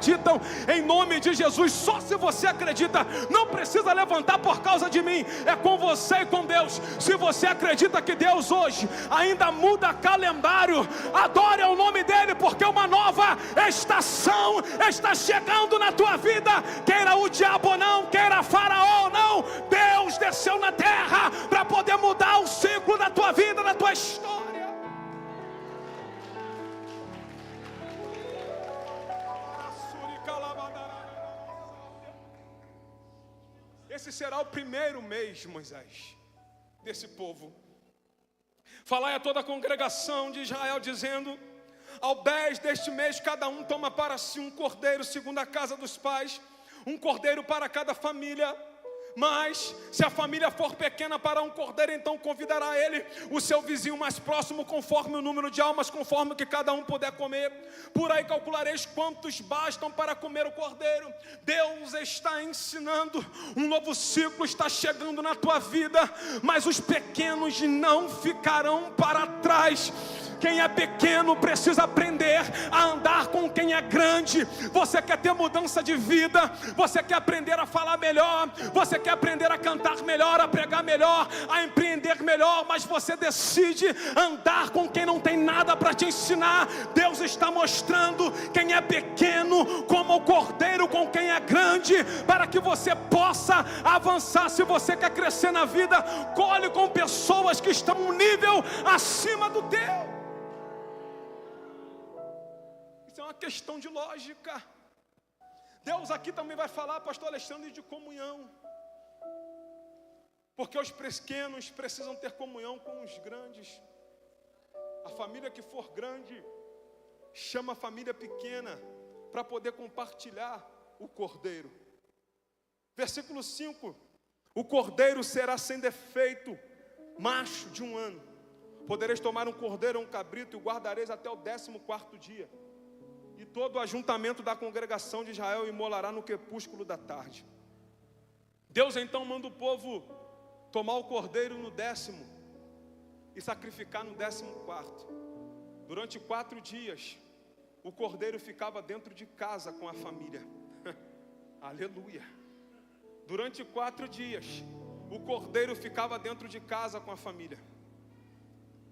em nome de Jesus? Só se você acredita, não precisa levantar por causa de mim, é com você e com Deus. Se você acredita que Deus hoje ainda muda calendário, adore ao nome dele, porque uma nova estação está chegando na tua vida. Queira o diabo ou não, queira Faraó ou não, Deus desceu na terra para poder mudar o ciclo da tua vida, da tua história. Esse será o primeiro mês, Moisés, desse povo. Falai a toda a congregação de Israel, dizendo: ao 10 deste mês, cada um toma para si um cordeiro segundo a casa dos pais, um cordeiro para cada família. Mas se a família for pequena para um cordeiro, então convidará ele o seu vizinho mais próximo, conforme o número de almas, conforme o que cada um puder comer. Por aí calculareis quantos bastam para comer o cordeiro. Deus está ensinando, um novo ciclo está chegando na tua vida, mas os pequenos não ficarão para trás. Quem é pequeno precisa aprender a andar com quem é grande. Você quer ter mudança de vida, você quer aprender a falar melhor, você quer aprender a cantar melhor, a pregar melhor, a empreender melhor, mas você decide andar com quem não tem nada para te ensinar. Deus está mostrando quem é pequeno como o cordeiro com quem é grande, para que você possa avançar. Se você quer crescer na vida, colhe com pessoas que estão um nível acima do teu. Isso é uma questão de lógica. Deus aqui também vai falar, pastor Alexandre, de comunhão, porque os pequenos precisam ter comunhão com os grandes. A família que for grande, chama a família pequena para poder compartilhar o cordeiro. Versículo 5: o cordeiro será sem defeito, macho de 1 ano. Podereis tomar um cordeiro ou um cabrito e o guardareis até o 14º dia. E todo o ajuntamento da congregação de Israel imolará no crepúsculo da tarde. Deus então manda o povo tomar o cordeiro no 10º e sacrificar no 14º. Durante 4 dias, o cordeiro ficava dentro de casa com a família. Aleluia. Durante 4 dias, o cordeiro ficava dentro de casa com a família.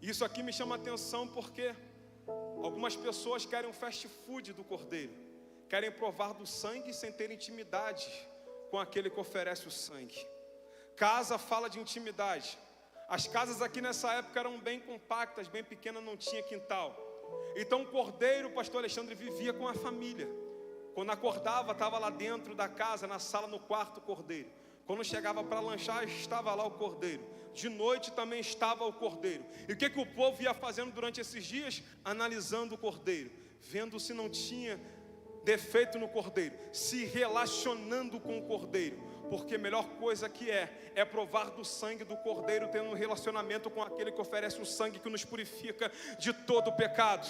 Isso aqui me chama a atenção porque algumas pessoas querem um fast food do cordeiro, querem provar do sangue sem ter intimidade com aquele que oferece o sangue. Casa fala de intimidade. As casas aqui nessa época eram bem compactas, bem pequenas, não tinha quintal. Então o cordeiro, o pastor Alexandre, vivia com a família. Quando acordava, estava lá dentro da casa, na sala, no quarto, o cordeiro. Quando chegava para lanchar, estava lá o cordeiro. De noite também estava o cordeiro. E o que o povo ia fazendo durante esses dias? Analisando o cordeiro, vendo se não tinha defeito no cordeiro, se relacionando com o cordeiro. Porque a melhor coisa que é provar do sangue do cordeiro, tendo um relacionamento com aquele que oferece o sangue que nos purifica de todo o pecado.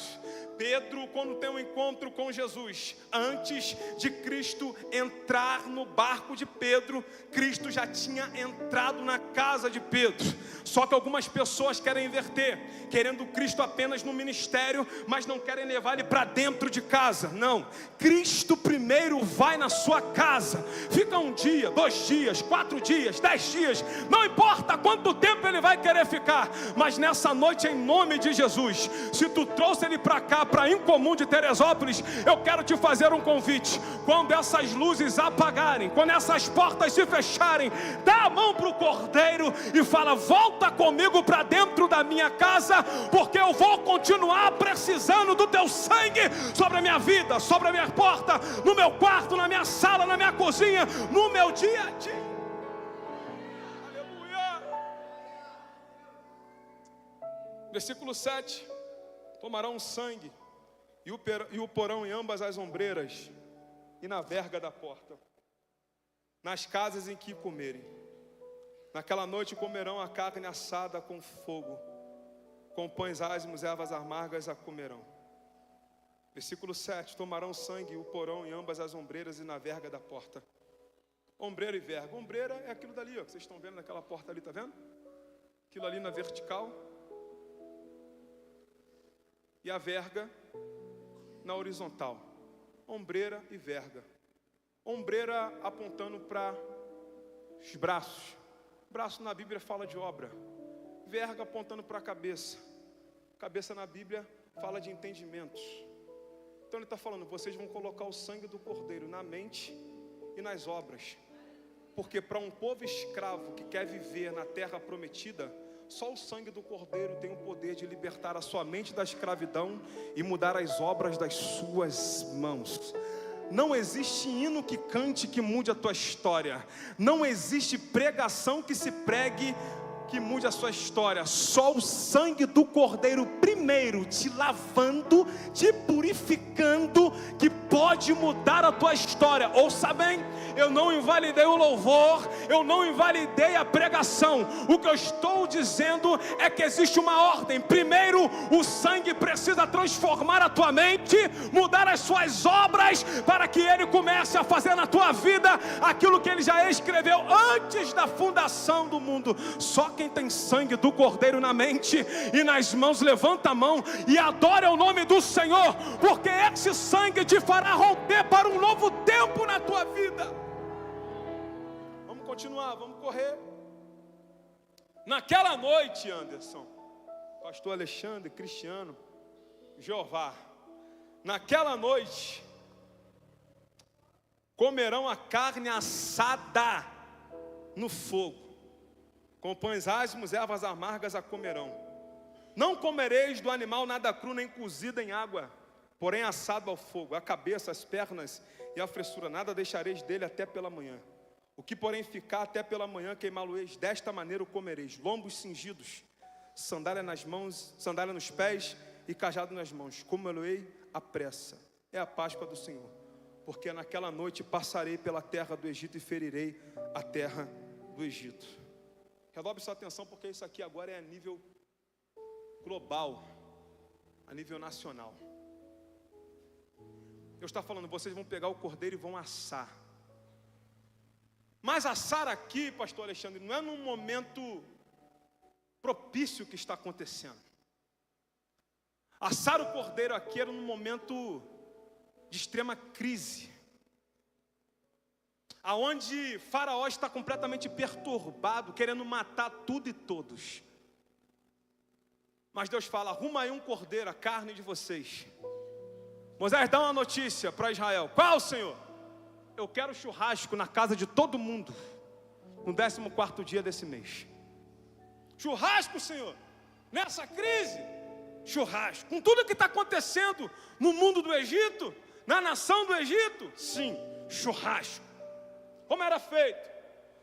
Pedro, quando tem um encontro com Jesus, antes de Cristo entrar no barco de Pedro, Cristo já tinha entrado na casa de Pedro. Só que algumas pessoas querem inverter, querendo Cristo apenas no ministério, mas não querem levar ele para dentro de casa. Não, Cristo primeiro vai na sua casa, fica 1 dia, 2 dias, 4 dias, 10 dias, não importa quanto tempo ele vai querer ficar, mas nessa noite, em nome de Jesus, se tu trouxe ele para cá, para Incomum de Teresópolis, eu quero te fazer um convite. Quando essas luzes apagarem, quando essas portas se fecharem, dá a mão para o cordeiro e fala: volta comigo para dentro da minha casa, porque eu vou continuar precisando do teu sangue sobre a minha vida, sobre a minha porta, no meu quarto, na minha sala, na minha cozinha, no meu dia a dia. Aleluia. Versículo 7: tomarão sangue e o porão em ambas as ombreiras e na verga da porta, nas casas em que comerem. Naquela noite comerão a carne assada com fogo, com pães ázimos e ervas amargas a comerão. Versículo 7: tomarão sangue e o porão em ambas as ombreiras e na verga da porta. Ombreira e verga. Ombreira é aquilo dali, ó, que vocês estão vendo naquela porta ali, tá vendo? Aquilo ali na vertical. E a verga na horizontal. Ombreira e verga. Ombreira apontando para os braços. Braço na Bíblia fala de obra. Verga apontando para a cabeça. Cabeça na Bíblia fala de entendimentos. Então ele está falando: vocês vão colocar o sangue do cordeiro na mente e nas obras. Porque para um povo escravo que quer viver na terra prometida, só o sangue do cordeiro tem o poder de libertar a sua mente da escravidão e mudar as obras das suas mãos. Não existe hino que cante que mude a tua história. Não existe pregação que se pregue que mude a sua história. Só o sangue do cordeiro primeiro te lavando, te purificando, que pode mudar a tua história. Ouça bem, eu não invalidei o louvor, eu não invalidei a pregação. O que eu estou dizendo é que existe uma ordem. Primeiro, o sangue precisa transformar a tua mente, mudar as suas obras, para que ele comece a fazer na tua vida aquilo que ele já escreveu antes da fundação do mundo. Só quem tem sangue do cordeiro na mente e nas mãos, levanta a mão e adora o nome do Senhor, porque esse sangue te fará romper para um novo tempo na tua vida. Vamos continuar, vamos correr. Naquela noite, Anderson, pastor Alexandre, Cristiano, Jeová, naquela noite comerão a carne assada no fogo, com pães ázimos e ervas amargas a comerão. Não comereis do animal nada cru nem cozido em água, porém assado ao fogo, a cabeça, as pernas e a fressura, nada deixareis dele até pela manhã. O que porém ficar até pela manhã queimá-lo-eis, desta maneira o comereis: lombos cingidos, sandália nas mãos, sandália nos pés e cajado nas mãos, como Eloei a pressa. É a Páscoa do Senhor, porque naquela noite passarei pela terra do Egito e ferirei a terra do Egito. Redobre sua atenção, porque isso aqui agora é a nível global, a nível nacional. Deus está falando, vocês vão pegar o cordeiro e vão assar. Mas assar aqui, pastor Alexandre, não é num momento propício que está acontecendo. Assar o cordeiro aqui era num momento de extrema crise, aonde Faraó está completamente perturbado, querendo matar tudo e todos. Mas Deus fala, arruma aí um cordeiro, a carne de vocês. Moisés dá uma notícia para Israel. Qual, Senhor? Eu quero churrasco na casa de todo mundo no 14º dia desse mês. Churrasco, Senhor, nessa crise, churrasco, com tudo que está acontecendo no mundo do Egito, na nação do Egito, sim, churrasco. Como era feito?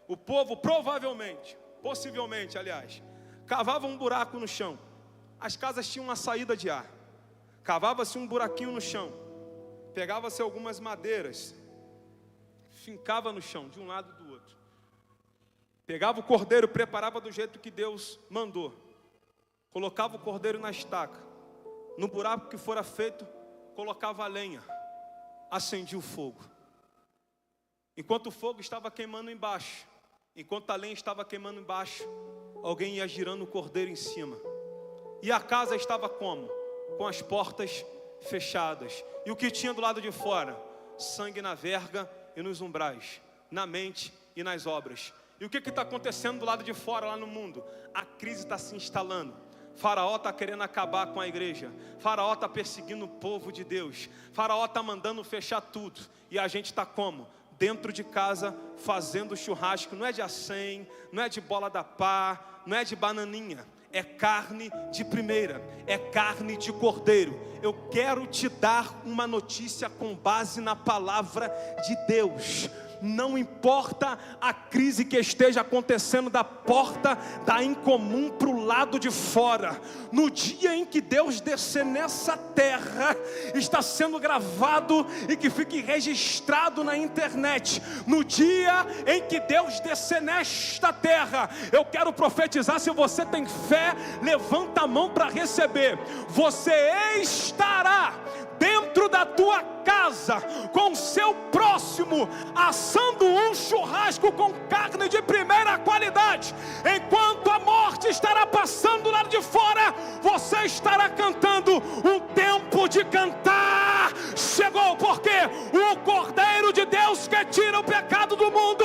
O povo provavelmente, possivelmente, aliás, cavava um buraco no chão. As casas tinham uma saída de ar. Cavava-se um buraquinho no chão, pegava-se algumas madeiras, fincava no chão, de um lado e do outro. Pegava o cordeiro, preparava do jeito que Deus mandou. Colocava o cordeiro na estaca. No buraco que fora feito, colocava a lenha. Acendia o fogo. Enquanto o fogo estava queimando embaixo, enquanto a lenha estava queimando embaixo, alguém ia girando o cordeiro em cima. E a casa estava como? Com as portas fechadas. E o que tinha do lado de fora? Sangue na verga e nos umbrais, na mente e nas obras. E o que está acontecendo do lado de fora lá no mundo? A crise está se instalando. Faraó está querendo acabar com a igreja. Faraó está perseguindo o povo de Deus. Faraó está mandando fechar tudo. E a gente está como? Dentro de casa, fazendo churrasco. Não é de acém, não é de bola da pá, não é de bananinha. É carne de primeira, é carne de cordeiro. Eu quero te dar uma notícia com base na palavra de Deus. Não importa a crise que esteja acontecendo da porta da incomum para o lado de fora, no dia em que Deus descer nessa terra, está sendo gravado e que fique registrado na internet. No dia em que Deus descer nesta terra, eu quero profetizar. Se você tem fé, levanta a mão para receber. Você estará dentro da tua casa, com o seu próximo, assando um churrasco com carne de primeira qualidade. Enquanto a morte estará passando do lado de fora, você estará cantando. Um tempo de cantar chegou, porque o Cordeiro de Deus que tira o pecado do mundo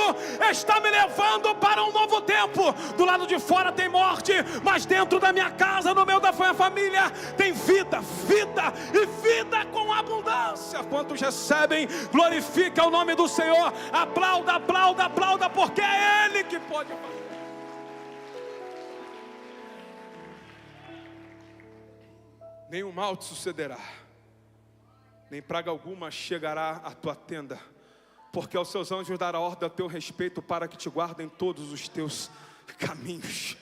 está me levando para um novo tempo. Do lado de fora tem morte, mas dentro da minha casa, no meio da minha família, tem vida, vida e vida com abundância. Quantos recebem, glorifica o nome do Senhor. Aplauda, aplauda, aplauda, porque é Ele que pode fazer. Nenhum mal te sucederá, nem praga alguma chegará à tua tenda, porque aos seus anjos dará ordem a teu respeito, para que te guardem todos os teus caminhos.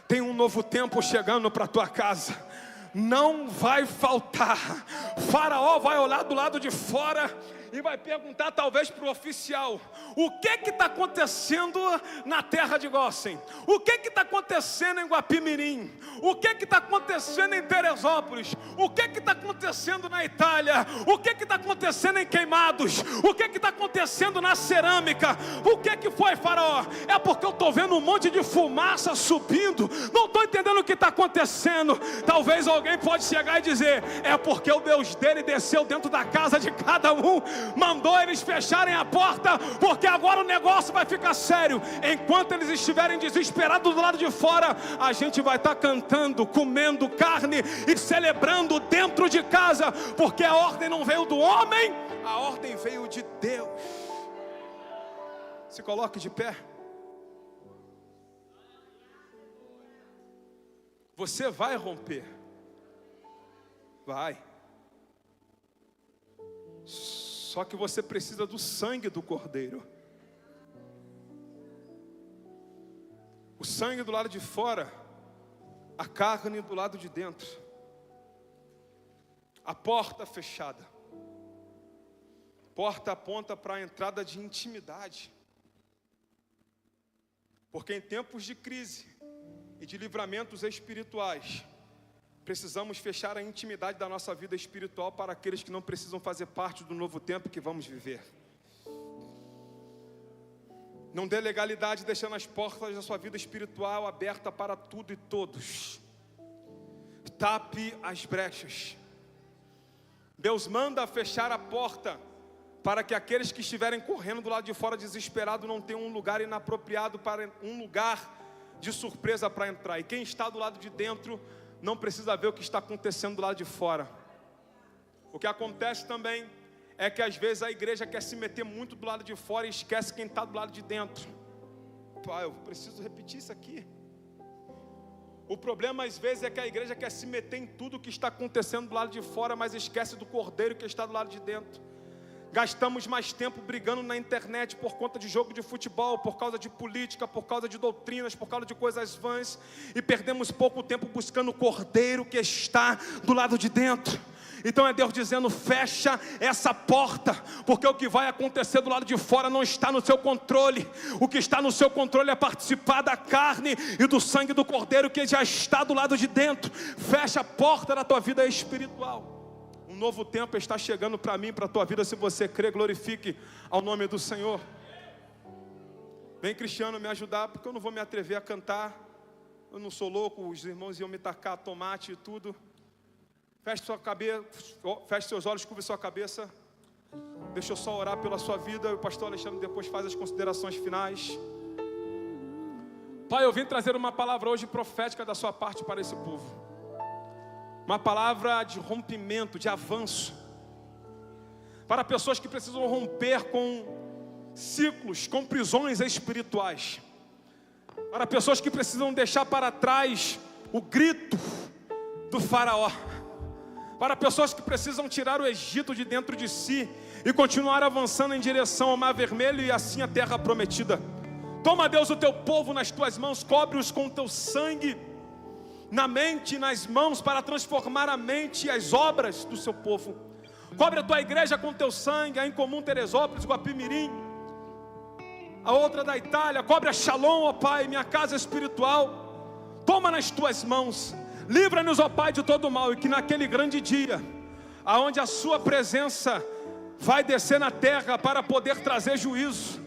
Tem um novo tempo chegando para a tua casa. Não vai faltar. Faraó vai olhar do lado de fora e vai perguntar talvez para o oficial: o que está acontecendo na terra de Gósen? O que está acontecendo em Guapimirim? O que está acontecendo em Teresópolis? O que está acontecendo na Itália? O que está acontecendo em Queimados? O que está acontecendo na cerâmica? O que foi, Faraó? É porque eu estou vendo um monte de fumaça subindo, não estou entendendo o que está acontecendo. Talvez alguém pode chegar e dizer: é porque o Deus dele desceu dentro da casa de cada um, mandou eles fecharem a porta, porque agora o negócio vai ficar sério. Enquanto eles estiverem desesperados do lado de fora, a gente vai estar cantando, comendo carne e celebrando dentro de casa, porque a ordem não veio do homem, a ordem veio de Deus. Se coloque de pé. Você vai romper. Vai. Só que você precisa do sangue do Cordeiro. O sangue do lado de fora a carne do lado de dentro, a porta fechada. Porta aponta para a entrada de intimidade. Porque em tempos de crise e de livramentos espirituais, precisamos fechar a intimidade da nossa vida espiritual para aqueles que não precisam fazer parte do novo tempo que vamos viver. Não dê legalidade deixando as portas da sua vida espiritual aberta para tudo e todos. Tape as brechas. Deus manda fechar a porta para que aqueles que estiverem correndo do lado de fora desesperado não tenham um lugar inapropriado, para um lugar de surpresa para entrar. E quem está do lado de dentro não precisa ver o que está acontecendo do lado de fora. O que acontece também é que às vezes a igreja quer se meter muito do lado de fora e esquece quem está do lado de dentro. Pai, eu preciso repetir isso aqui. O problema às vezes é que a igreja quer se meter em tudo que está acontecendo do lado de fora, mas esquece do cordeiro que está do lado de dentro. Gastamos mais tempo brigando na internet por conta de jogo de futebol, por causa de política, por causa de doutrinas, por causa de coisas vãs, e perdemos pouco tempo buscando o cordeiro que está do lado de dentro. Então é Deus dizendo: fecha essa porta, porque o que vai acontecer do lado de fora não está no seu controle. O que está no seu controle é participar da carne e do sangue do cordeiro que já está do lado de dentro. Fecha a porta da tua vida espiritual. Um novo tempo está chegando para mim, para a tua vida. Se você crê, glorifique ao nome do Senhor. Vem, Cristiano, me ajudar, porque eu não vou me atrever a cantar. Eu não sou louco, os irmãos iam me tacar tomate e tudo. Feche sua cabeça, feche seus olhos, curve sua cabeça. Deixa eu só orar pela sua vida. O pastor Alexandre depois faz as considerações finais. Pai, eu vim trazer uma palavra hoje profética da sua parte para esse povo. Uma palavra de rompimento, de avanço. Para pessoas que precisam romper com ciclos, com prisões espirituais. Para pessoas que precisam deixar para trás o grito do faraó. Para pessoas que precisam tirar o Egito de dentro de si e continuar avançando em direção ao Mar Vermelho e assim a terra prometida. Toma, Deus, o teu povo nas tuas mãos, cobre-os com o teu sangue, na mente e nas mãos, para transformar a mente e as obras do seu povo. Cobre a tua igreja com o teu sangue, a Incomum Teresópolis, Guapimirim, a outra da Itália. Cobre a Shalom, ó Pai, minha casa espiritual. Toma nas tuas mãos. Livra-nos, ó Pai, de todo mal, e que naquele grande dia, aonde a sua presença vai descer na terra para poder trazer juízo,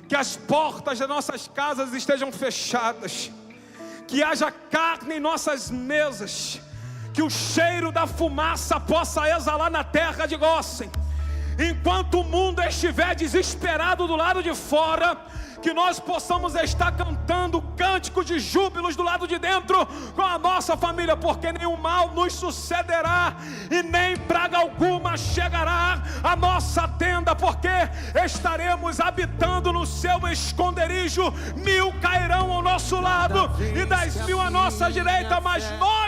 que as portas das nossas casas estejam fechadas, que haja carne em nossas mesas, que o cheiro da fumaça possa exalar na terra de Gósen. Enquanto o mundo estiver desesperado do lado de fora, que nós possamos estar cantando cânticos de júbilos do lado de dentro com a nossa família, porque nenhum mal nos sucederá e nem praga alguma chegará à nossa tenda, porque estaremos habitando no seu esconderijo. 1000 cairão ao nosso lado e 10.000 à nossa direita, mas nós